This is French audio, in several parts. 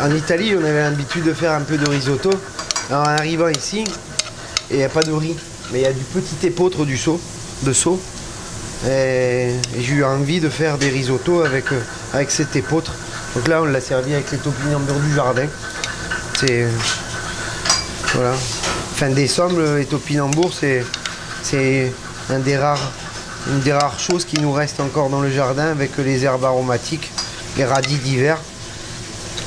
En Italie, on avait l'habitude de faire un peu de risotto. Alors, en arrivant ici, il n'y a pas de riz, mais il y a du petit épeautre de saut. Et j'ai eu envie de faire des risottos avec cet épeautre. Donc là, on l'a servi avec les topinambours du jardin. C'est... Voilà. Fin décembre, les topinambours, c'est une des rares choses qui nous restent encore dans le jardin avec les herbes aromatiques, les radis d'hiver.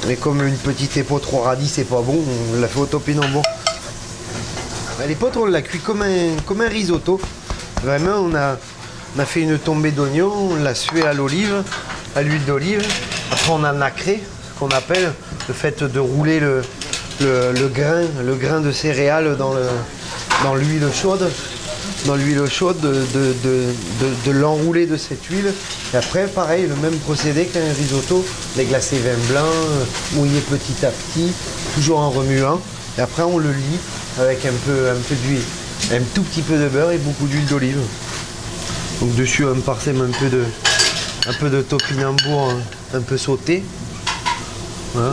Mais comme une petite épeautre au radis, c'est pas bon, on l'a fait au topinambour. L'épeautre, on l'a cuit comme un risotto. Vraiment, on a fait une tombée d'oignon, on l'a sué à l'huile d'olive. Après, on a nacré, ce qu'on appelle le fait de rouler le grain de céréales dans l'huile chaude. Dans l'huile chaude, de l'enrouler de cette huile. Et après, pareil, le même procédé qu'un risotto, les glacés vin blanc, mouillé petit à petit, toujours en remuant. Et après, on le lie avec un peu d'huile, un tout petit peu de beurre et beaucoup d'huile d'olive. Donc dessus, on parsème un peu de topinambour un peu sauté. Voilà.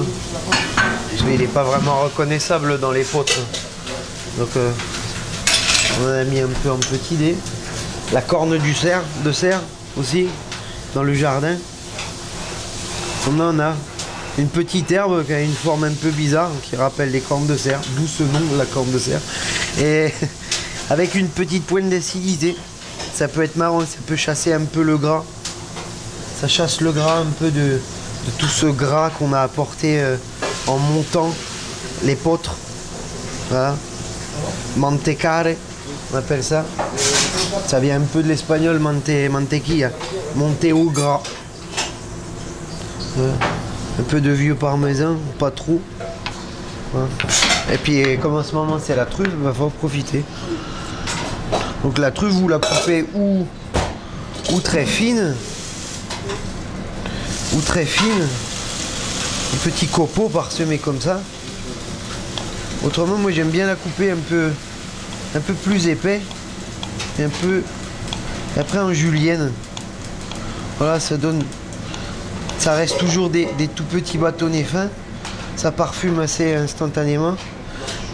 Il n'est pas vraiment reconnaissable dans les potes. Donc, on a mis un peu en petit dé. La corne de cerf aussi, dans le jardin. On en a une petite herbe qui a une forme un peu bizarre, qui rappelle les cornes de cerf, d'où ce nom, la corne de cerf. Et avec une petite pointe d'acidité. Ça peut être marrant, ça peut chasser un peu le gras. Ça chasse le gras un peu de tout ce gras qu'on a apporté en montant l'épeautre. Voilà. Mantecare, on appelle ça. Ça vient un peu de l'espagnol mantequilla, monter au gras. Un peu de vieux parmesan, pas trop. Voilà. Et puis comme en ce moment c'est la truffe, il va falloir profiter. Donc la truffe, vous la coupez ou très fine, un petit copeau parsemé comme ça. Autrement, moi j'aime bien la couper un peu plus épais et après en julienne. Voilà, ça reste toujours des tout petits bâtonnets fins. Ça parfume assez instantanément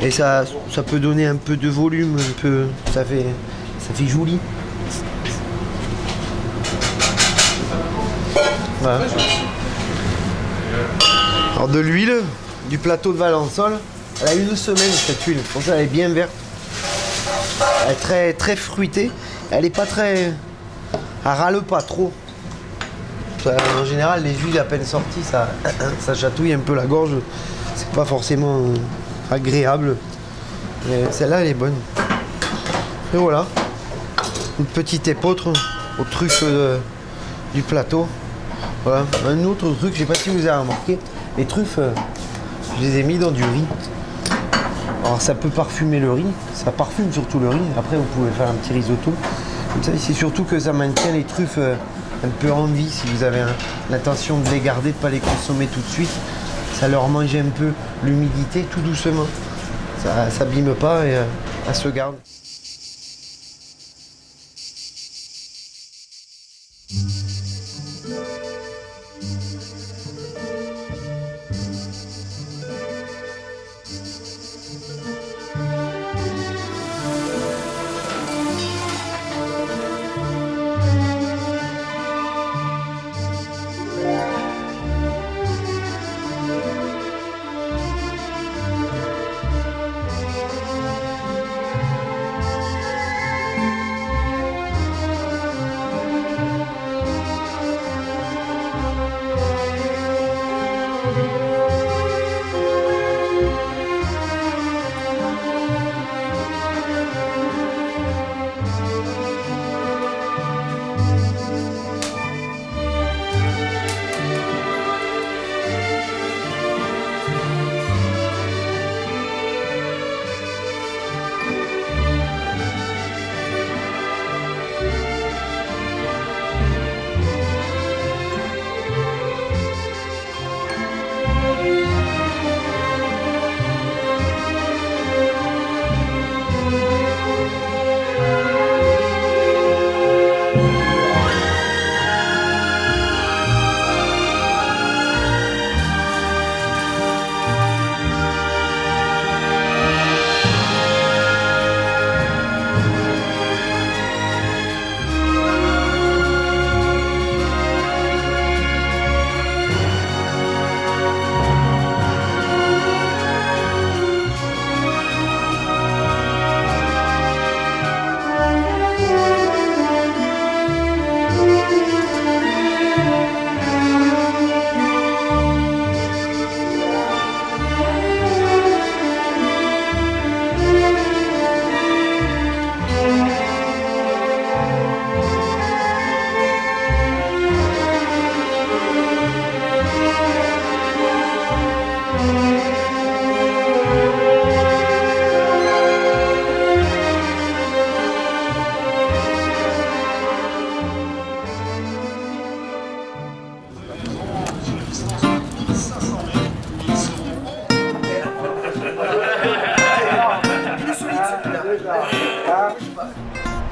et ça peut donner un peu de volume, ça fait joli. Voilà. Alors de l'huile, du plateau de Valençol. Elle a une semaine cette huile, pour ça elle est bien verte. Elle est très, très fruitée. Elle est pas très... Elle râle pas trop. En général, les huiles à peine sorties, ça chatouille un peu la gorge. C'est pas forcément agréable. Mais celle-là, elle est bonne. Et voilà. Une petite épeautre aux truffes du plateau. Voilà. Un autre truc, je sais pas si vous avez remarqué, les truffes, je les ai mis dans du riz. Alors ça peut parfumer le riz, ça parfume surtout le riz. Après vous pouvez faire un petit risotto. Comme ça, c'est surtout que ça maintient les truffes un peu en vie si vous avez l'intention de les garder, de ne pas les consommer tout de suite. Ça leur mange un peu l'humidité tout doucement. Ça s'abîme pas et elle se garde.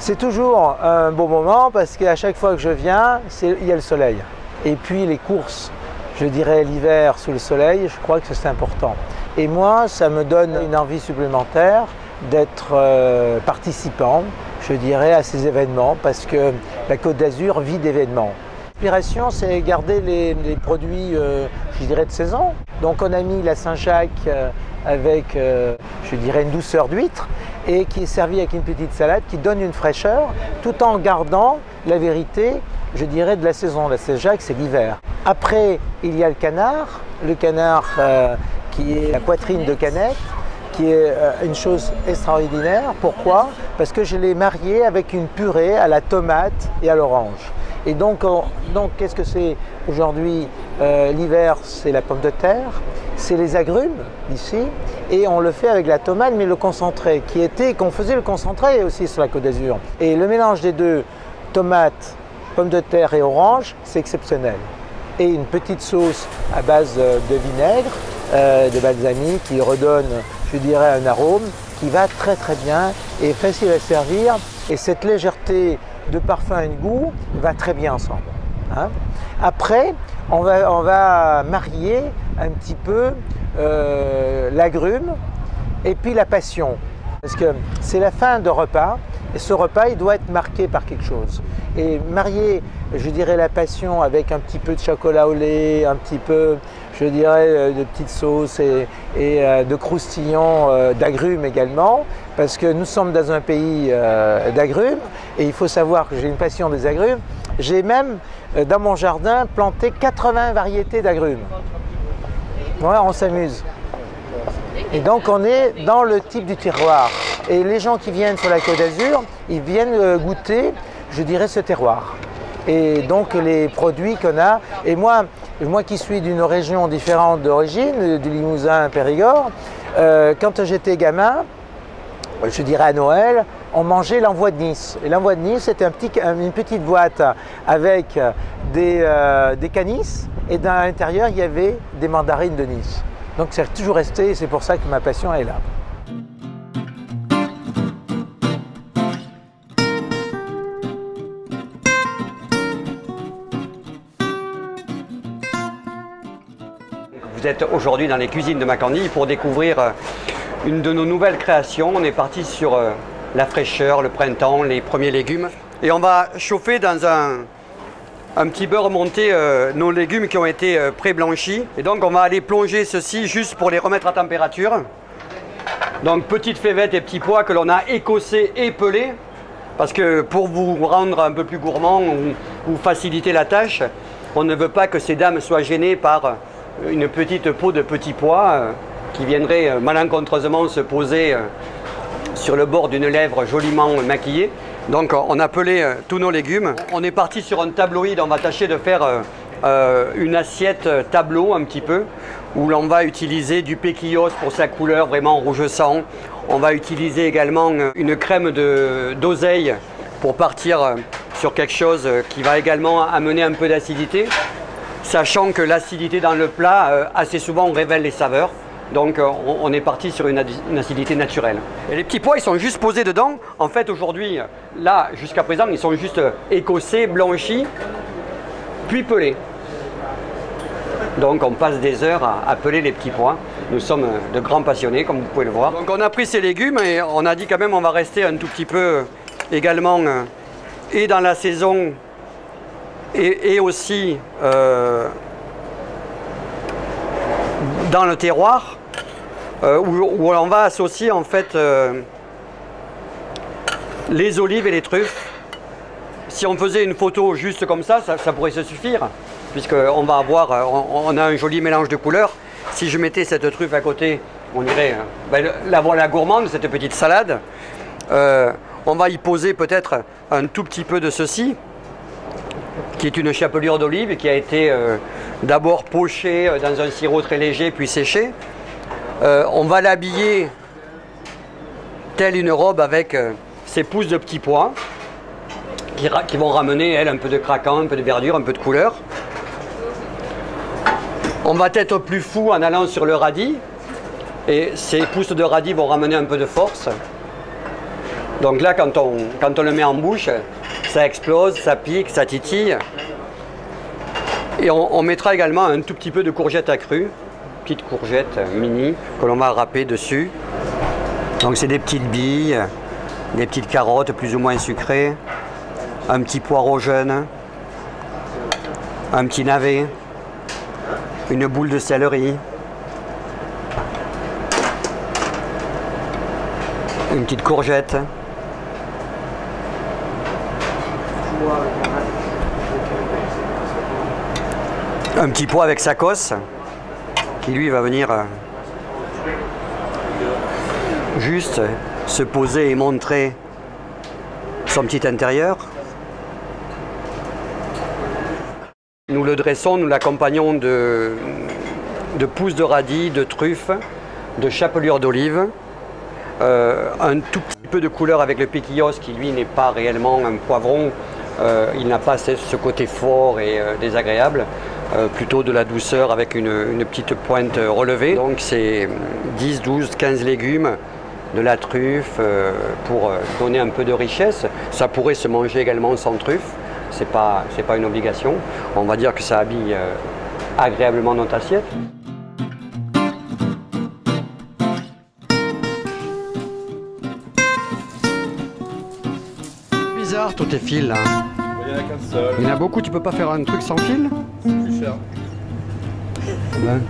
C'est toujours un bon moment parce qu'à chaque fois que je viens, il y a le soleil. Et puis les courses, je dirais l'hiver sous le soleil, je crois que c'est important. Et moi, ça me donne une envie supplémentaire d'être participant, je dirais, à ces événements parce que la Côte d'Azur vit d'événements. L'inspiration, c'est garder les produits, je dirais, de saison. Donc on a mis la Saint-Jacques avec, je dirais, une douceur d'huître et qui est servie avec une petite salade qui donne une fraîcheur tout en gardant la vérité, je dirais, de la saison. La Saint-Jacques, c'est l'hiver. Après, il y a le canard qui est la poitrine de canette, qui est une chose extraordinaire. Pourquoi? Parce que je l'ai marié avec une purée à la tomate et à l'orange. Et donc qu'est-ce que c'est aujourd'hui? L'hiver, c'est la pomme de terre, c'est les agrumes ici, et on le fait avec la tomate, mais le concentré, qu'on faisait le concentré aussi sur la Côte d'Azur. Et le mélange des deux, tomate, pomme de terre et orange, c'est exceptionnel. Et une petite sauce à base de vinaigre, de balsamique, qui redonne, je dirais, un arôme qui va très très bien et facile à servir. Et cette légèreté de parfum et de goût va très bien ensemble. Hein. Après, on va marier un petit peu l'agrume et puis la passion. Parce que c'est la fin de repas et ce repas, il doit être marqué par quelque chose. Et marier, je dirais, la passion avec un petit peu de chocolat au lait, un petit peu, je dirais, de petites sauces et de croustillons d'agrumes également, parce que nous sommes dans un pays d'agrumes et il faut savoir que j'ai une passion des agrumes. J'ai même, dans mon jardin, planté 80 variétés d'agrumes. Voilà, on s'amuse. Et donc on est dans le type du terroir. Et les gens qui viennent sur la Côte d'Azur, ils viennent goûter, je dirais, ce terroir. Et donc les produits qu'on a. Et moi qui suis d'une région différente d'origine, du Limousin, Périgord, quand j'étais gamin, je dirais à Noël, on mangeait l'envoi de Nice. Et l'envoi de Nice, c'était une petite boîte avec des canisses et à l'intérieur, il y avait des mandarines de Nice. Donc c'est toujours resté et c'est pour ça que ma passion est là. Vous êtes aujourd'hui dans les cuisines de Macandille pour découvrir une de nos nouvelles créations. On est parti sur la fraîcheur, le printemps, les premiers légumes. Et on va chauffer dans un petit beurre monté nos légumes qui ont été pré-blanchis. Et donc on va aller plonger ceci juste pour les remettre à température. Donc petites févettes et petits pois que l'on a écossés et pelés. Parce que pour vous rendre un peu plus gourmand ou faciliter la tâche, on ne veut pas que ces dames soient gênées par une petite peau de petits pois qui viendrait malencontreusement se poser sur le bord d'une lèvre joliment maquillée. Donc on a pelé tous nos légumes. On est parti sur un tabloïd, on va tâcher de faire une assiette tableau un petit peu, où l'on va utiliser du péquillos pour sa couleur vraiment rouge sang. On va utiliser également une crème d'oseille pour partir sur quelque chose qui va également amener un peu d'acidité. Sachant que l'acidité dans le plat, assez souvent, on révèle les saveurs. Donc on est parti sur une acidité naturelle. Et les petits pois, ils sont juste posés dedans. En fait, aujourd'hui, là, jusqu'à présent, ils sont juste écossés, blanchis, puis pelés. Donc on passe des heures à peler les petits pois. Nous sommes de grands passionnés, comme vous pouvez le voir. Donc on a pris ces légumes et on a dit quand même on va rester un tout petit peu également et dans la saison et aussi dans le terroir où on va associer en fait les olives et les truffes. Si on faisait une photo juste comme ça pourrait se suffire, puisqu'on va avoir, on a un joli mélange de couleurs. Si je mettais cette truffe à côté, on dirait la voilà gourmande, cette petite salade. On va y poser peut-être un tout petit peu de ceci, qui est une chapelure d'olive qui a été d'abord pochée dans un sirop très léger puis séché. On va l'habiller telle une robe avec ces pousses de petits pois qui vont ramener, elles, un peu de craquant, un peu de verdure, un peu de couleur. On va être plus fou en allant sur le radis et ces pousses de radis vont ramener un peu de force. Donc là, quand on le met en bouche, ça explose, ça pique, ça titille. Et on mettra également un tout petit peu de courgette accrue, petite courgette mini que l'on va râper dessus. Donc c'est des petites billes, des petites carottes plus ou moins sucrées, un petit poireau jeune, un petit navet, une boule de céleri, une petite courgette, un petit pois avec sa cosse qui lui va venir juste se poser et montrer son petit intérieur. Nous le dressons, nous l'accompagnons de pousses de radis, de truffes, de chapelure d'olive, un tout petit peu de couleur avec le piquillos qui lui n'est pas réellement un poivron, il n'a pas ce côté fort et désagréable, plutôt de la douceur avec une petite pointe relevée. Donc c'est 10, 12, 15 légumes, de la truffe pour donner un peu de richesse. Ça pourrait se manger également sans truffe, c'est pas une obligation. On va dire que ça habille agréablement notre assiette. Bizarre tous tes fils là. Il y en a qu'un seul. Il y en a beaucoup, tu peux pas faire un truc sans fil? C'est plus cher. Ben.